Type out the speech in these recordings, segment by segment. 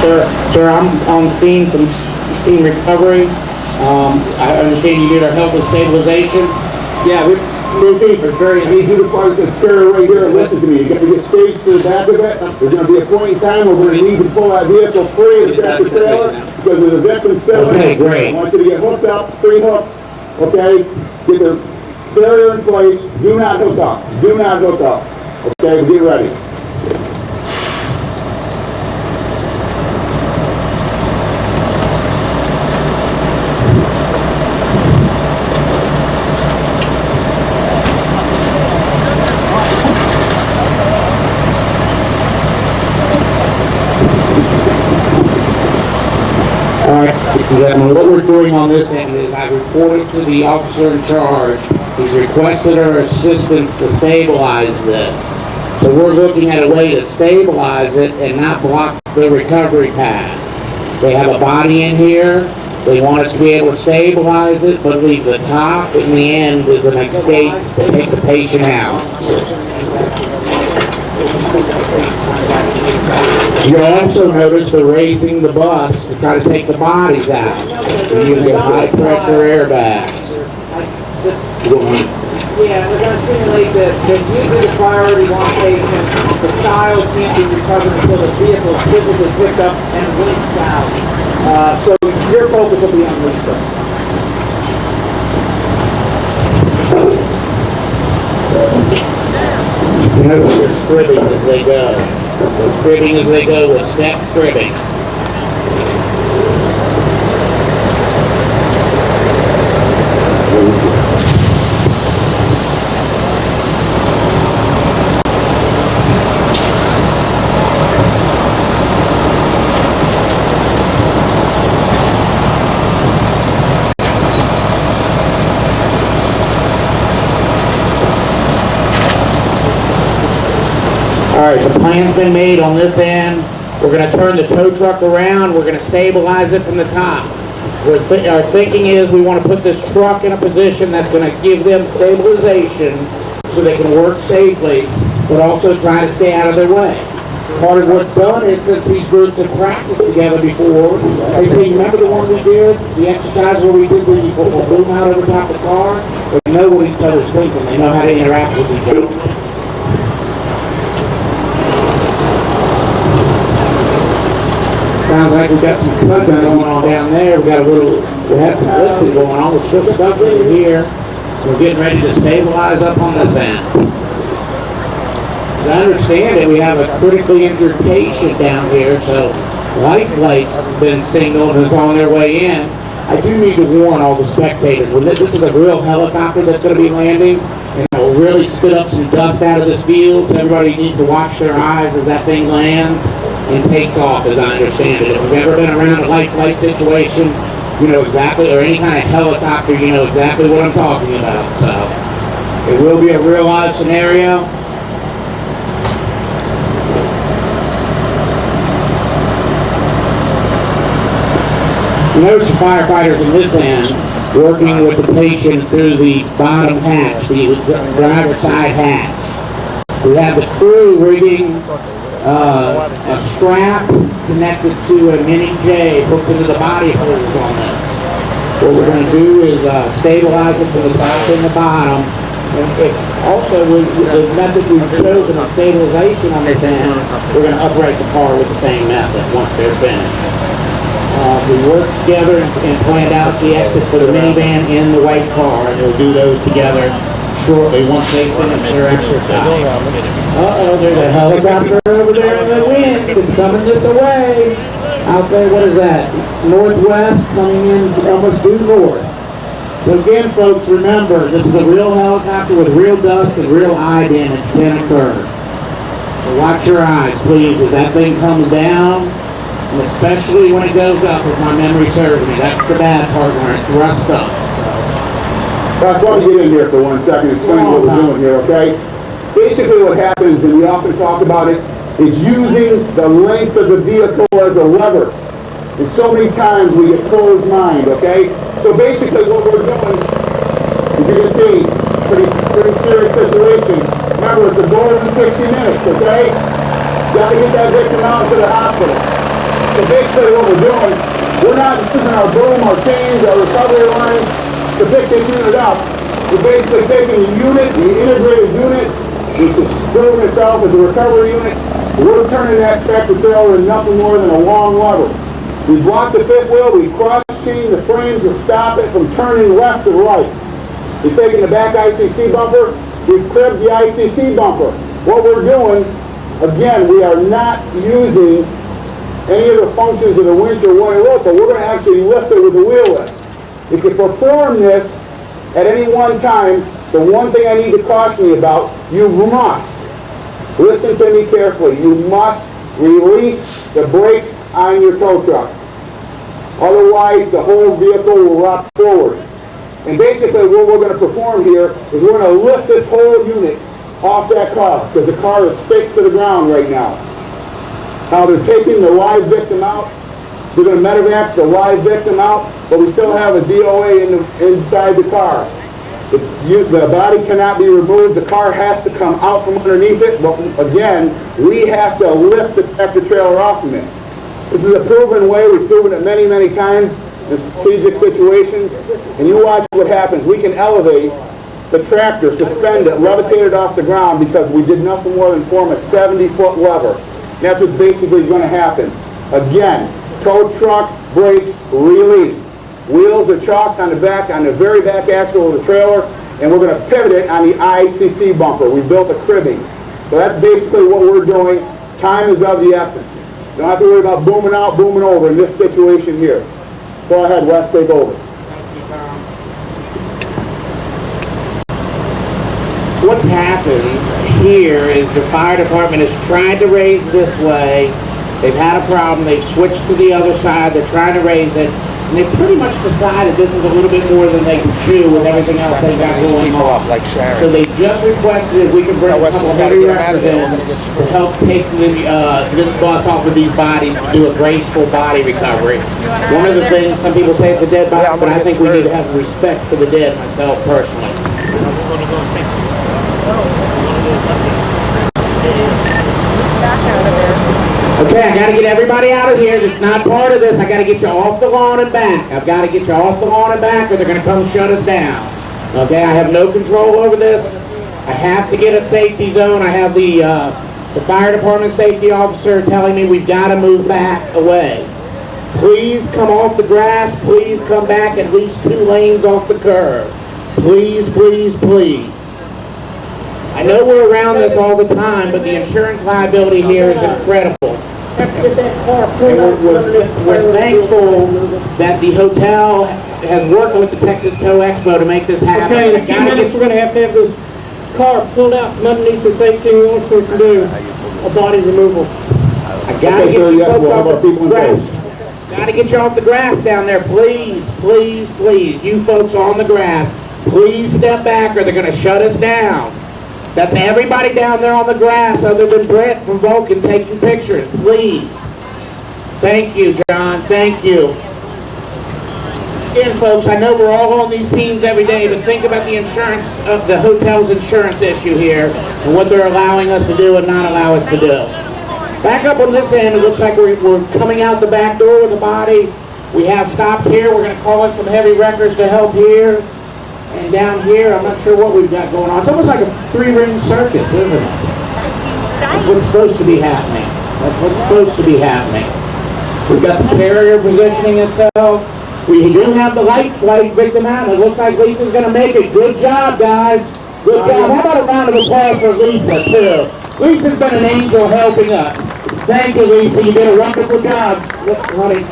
Sir, I'm on scene from scene recovery. I understand you did our health and stabilization. Yeah, Chief, it's very, I need you to park this trailer right here and listen to me. You're going to get staged to the back of it. There's going to be a point in time where we're going to need to pull that vehicle free of the tractor trailer because there's a victim still in. Okay, great. I want you to get hooked up, free hooked, okay? Get the barrier in place. Do not hook up. Do not hook up. Okay, get ready. What we're doing on this end is I've reported to the officer in charge. He's requested our assistance to stabilize this. So we're looking at a way to stabilize it and not block the recovery path. They have a body in here. They want us to be able to stabilize it, but leave the top in the end as an escape to take the patient out. You'll also notice they're raising the bus to try to take the bodies out. They're using high pressure airbags. Yeah, we're going to simulate that usually the priority one patient, the child can't be recovered until the vehicle is physically picked up and linked out. So your focus will be on Lisa. You notice they're cribbing as they go. They're cribbing as they go with step cribbing. Alright, the plan's been made on this end. We're going to turn the tow truck around. We're going to stabilize it from the top. Our thinking is we want to put this truck in a position that's going to give them stabilization so they can work safely, but also try to stay out of their way. Part of what's done is that these groups have practiced together before. They say, remember the one we did? The exercise where we did the boom out over top of the car? They know what each other's thinking. They know how to interact with each other. Sounds like we've got some cutting going on down there. We had some lifting going on. We shook stuff in here. We're getting ready to stabilize up on this end. As I understand it, we have a critically injured patient down here, so life flight's been signaled and is on their way in. I do need to warn all the spectators. This is a real helicopter that's going to be landing, and it will really spit up some dust out of this field, so everybody needs to watch their eyes as that thing lands and takes off, as I understand it. If you've ever been around a life flight situation, you know exactly, or any kind of helicopter, you know exactly what I'm talking about. So it will be a real live scenario. You notice the firefighters in this end working with the patient through the bottom hatch, the driver's side hatch. We have the crew rigging a strap connected to a mini J hooked into the body holes on this. What we're going to do is stabilize it from the top and the bottom. And also, the method we've chosen of stabilization on this end, we're going to upright the car with the same method once they're finished. We worked together and planned out the exit for the minivan and the white car, and we'll do those together shortly once they finish their exercise. Uh-oh, there's a helicopter over there in the wind. It's coming this way. Out there, what is that? Northwest, coming in almost due north. So again, folks, remember, this is a real helicopter with real dust and real eye damage can occur. So watch your eyes, please, as that thing comes down. And especially when it goes up, if my memory serves me. That's the bad part when it thrusts up. Russ, why don't you get in here for 1 second and explain what we're doing here, okay? Basically what happens, and we often talk about it, is using the length of the vehicle as a lever. And so many times we get closed mind, okay? So basically what we're doing, as you can see, pretty serious situation. Remember, it's a goal in 60 minutes, okay? Got to get that victim out to the hospital. So basically what we're doing, we're not using our boom, our chains, our recovery lines to pick this unit up. We're basically taking the unit, the integrated unit, which is proving itself as a recovery unit. We're turning that tractor trailer into nothing more than a long lever. We block the fifth wheel, we cross-chain the frame to stop it from turning left to right. We're taking the back ICC bumper, we've cribbed the ICC bumper. What we're doing, again, we are not using any of the functions of the winch or one rope, but we're going to actually lift it with the wheel lift. If you perform this at any one time, the one thing I need to caution you about, you must, listen to me carefully, you must release the brakes on your tow truck. Otherwise, the whole vehicle will rock forward. And basically what we're going to perform here is we're going to lift this whole unit off that car, because the car is staked to the ground right now. Now they're taking the live victim out. They're going to medevac the live victim out, but we still have a DOA inside the car. The body cannot be removed. The car has to come out from underneath it, but again, we have to lift the tractor trailer off from it. This is a proven way. We've proven it many, many times in strategic situations. And you watch what happens. We can elevate the tractor, suspend it, levitate it off the ground because we did nothing more than form a 70-foot lever. That's what's basically going to happen. Again, tow truck, brakes, release. Wheels are chalked on the back, on the very back axle of the trailer, and we're going to pivot it on the ICC bumper. We built a cribbing. So that's basically what we're doing. Time is of the essence. You don't have to worry about booming out, booming over in this situation here. Go ahead, Wes, take over. What's happened here is the fire department has tried to raise this way. They've had a problem. They've switched to the other side. They're trying to raise it. And they pretty much decided this is a little bit more than they can chew with everything else they've got going on. So they just requested if we can bring a couple of heavy wreckers in to help take this bus off of these bodies to do a graceful body recovery. One of the things, some people say it's a dead body, but I think we need to have respect for the dead, myself personally. Okay, I got to get everybody out of here that's not part of this. I got to get you off the lawn and back. I've got to get you off the lawn and back or they're going to come shut us down. Okay, I have no control over this. I have to get a safety zone. I have the fire department safety officer telling me we've got to move back away. Please come off the grass. Please come back at least 2 lanes off the curb. Please, please, please. I know we're around this all the time, but the insurance liability here is incredible. And we're thankful that the hotel has worked with the Texas Tow Expo to make this happen. Okay, in a few minutes we're going to have this car pulled out from underneath this 18-wheel so we can do a body removal. I gotta get you folks off the grass. Gotta get you off the grass down there, please, please, please. You folks on the grass, please step back or they're going to shut us down. That's everybody down there on the grass other than Brett from Vulcan taking pictures. Please. Thank you, John. Thank you. Again, folks, I know we're all on these scenes every day, but think about the insurance of the hotel's insurance issue here and what they're allowing us to do and not allow us to do. Back up on this end, it looks like we're coming out the back door with the body. We have stopped here. We're going to call in some heavy wreckers to help here. And down here, I'm not sure what we've got going on. It's almost like a 3-ring circus, isn't it? That's what's supposed to be happening. That's what's supposed to be happening. We've got the carrier positioning itself. We do have the light flight victim out. It looks like Lisa's going to make it. Good job, guys. Good job. How about a round of applause for Lisa, too? Lisa's been an angel helping us. Thank you, Lisa. You did a wonderful job. Look, honey.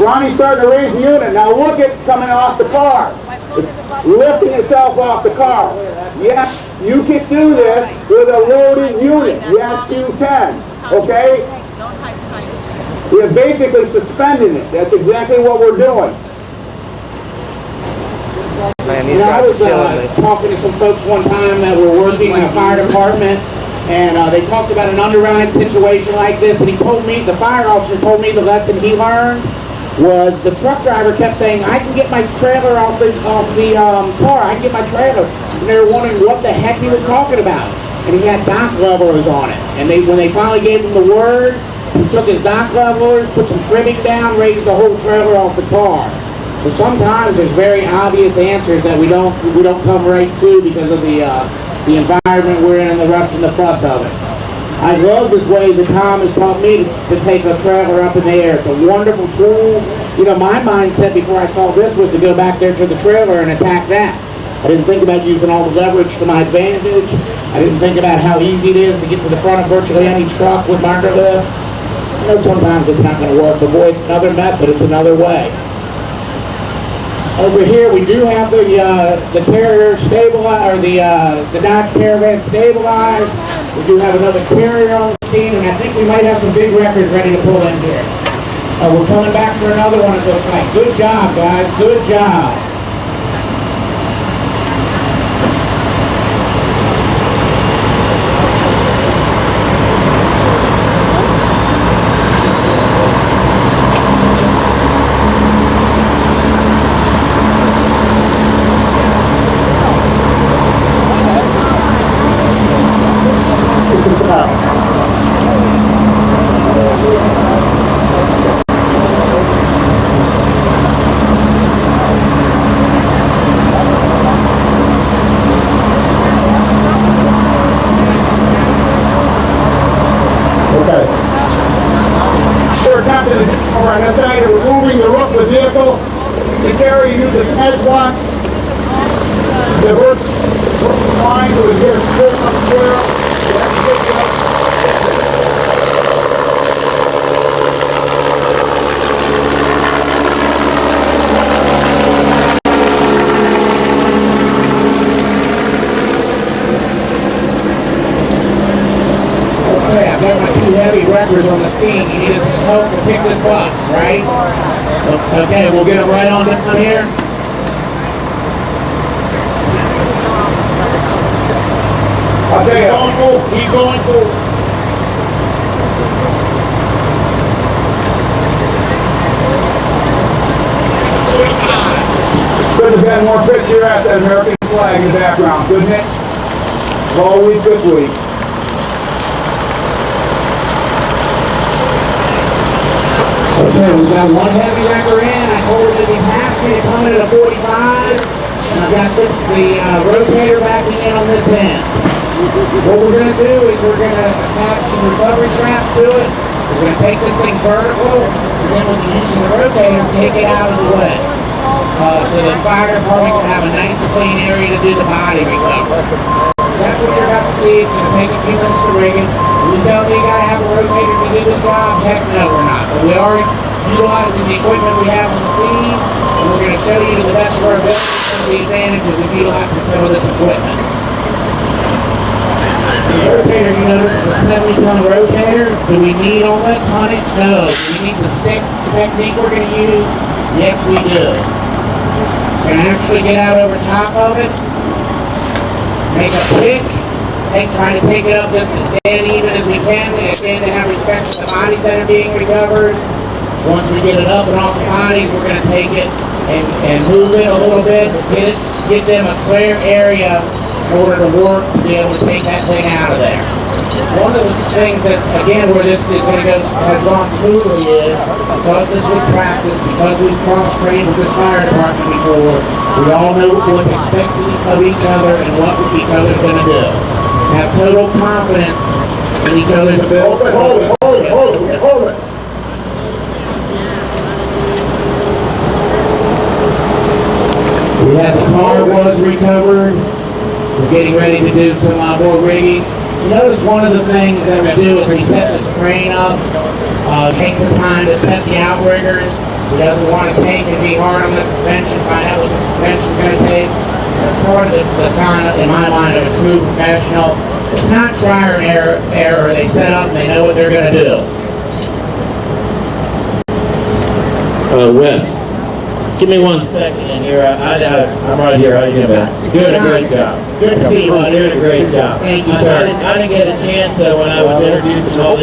Ronnie's starting to raise the unit. Now look at coming off the car. It's lifting itself off the car. Yes, you can do this with a loaded unit. Yes, you can. Okay? We're basically suspending it. That's exactly what we're doing. Man, I was talking to some folks one time that were working in a fire department, and they talked about an underride situation like this, and he told me, the fire officer told me the lesson he learned was the truck driver kept saying, I can get my trailer off the car, I can get my trailer. And they were wondering what the heck he was talking about. And he had dock levelers on it. And when they finally gave him the word, He took his dock levelers, put some trimming down, raised the whole trailer off the car. But sometimes there's very obvious answers that we don't come right to because of the environment we're in and the rush and the fuss of it. I love this way that Tom has taught me to take a trailer up in the air. It's a wonderful tool. You know, my mindset before I saw this was to go back there to the trailer and attack that. I didn't think about using all the leverage to my advantage. I didn't think about how easy it is to get to the front of virtually any truck with my underlift. I know sometimes it's not going to work, but boy, it's another method, it's another way. Over here, we do have the carrier stabilized, or the Dodge Caravan stabilized. We do have another carrier on the scene, and I think we might have some big records ready to pull in here. We're coming back for another one, it looks like. Good job, guys, good job. Removing the roof of the vehicle to carry you this edge block. The roof line was here straight up square. Okay, I've got my two heavy wreckers on the scene. You need some help to pick this bus, right? Okay, we'll get them right on down here. Okay, going full. He's going full. Couldn't have been more picturesque than American flag in the background, couldn't it? All week this week. Okay, we've got one heavy wrecker in. I told him that he passed me to come in at a 45. And I've got the rotator backing in on this end. What we're going to do is we're going to attach some recovery straps to it. We're going to take this thing vertical, and then with the use of the rotator, take it out of the way. So the fire department can have a nice clean area to do the body recovery. So that's what you're about to see. It's going to take a few minutes to rig it. We tell me you got to have a rotator to do this job. Heck no, we're not. But we are utilizing the equipment we have on the scene, and we're going to show you to the best of our ability some of the advantages of utilizing some of this equipment. The rotator, you notice, is a 70-ton rotator. Do we need all that tonnage? No. Do we need the stick technique we're going to use? Yes, we do. We're going to actually get out over top of it, make a pick, try to take it up just as dead even as we can, again to have respect for the bodies that are being recovered. Once we get it up and off the bodies, we're going to take it and move it a little bit, get them a clear area in order to work to be able to take that thing out of there. One of the things that, again, where this is going to go, has gone smoothly is, because this was practice, because we've cross-trained with this fire department before, we all know what to expect of each other and what each other's going to do. Have total confidence in each other's ability. Hold it. We have the car was recovered. We're getting ready to do some more rigging. You notice one of the things that we do is we set this crane up. Takes some time to set the outriggers. He doesn't want to take and be hard on the suspension, find out what the suspension's going to take. That's part of the sign, in my mind, of a true professional. It's not trial and error. They set up and they know what they're going to do. Wes, give me 1 second in here. I'm right here. How you doing, man? Doing a great job. Good to see you, buddy. Doing a great job. Thank you, sir. I didn't get a chance when I was introducing all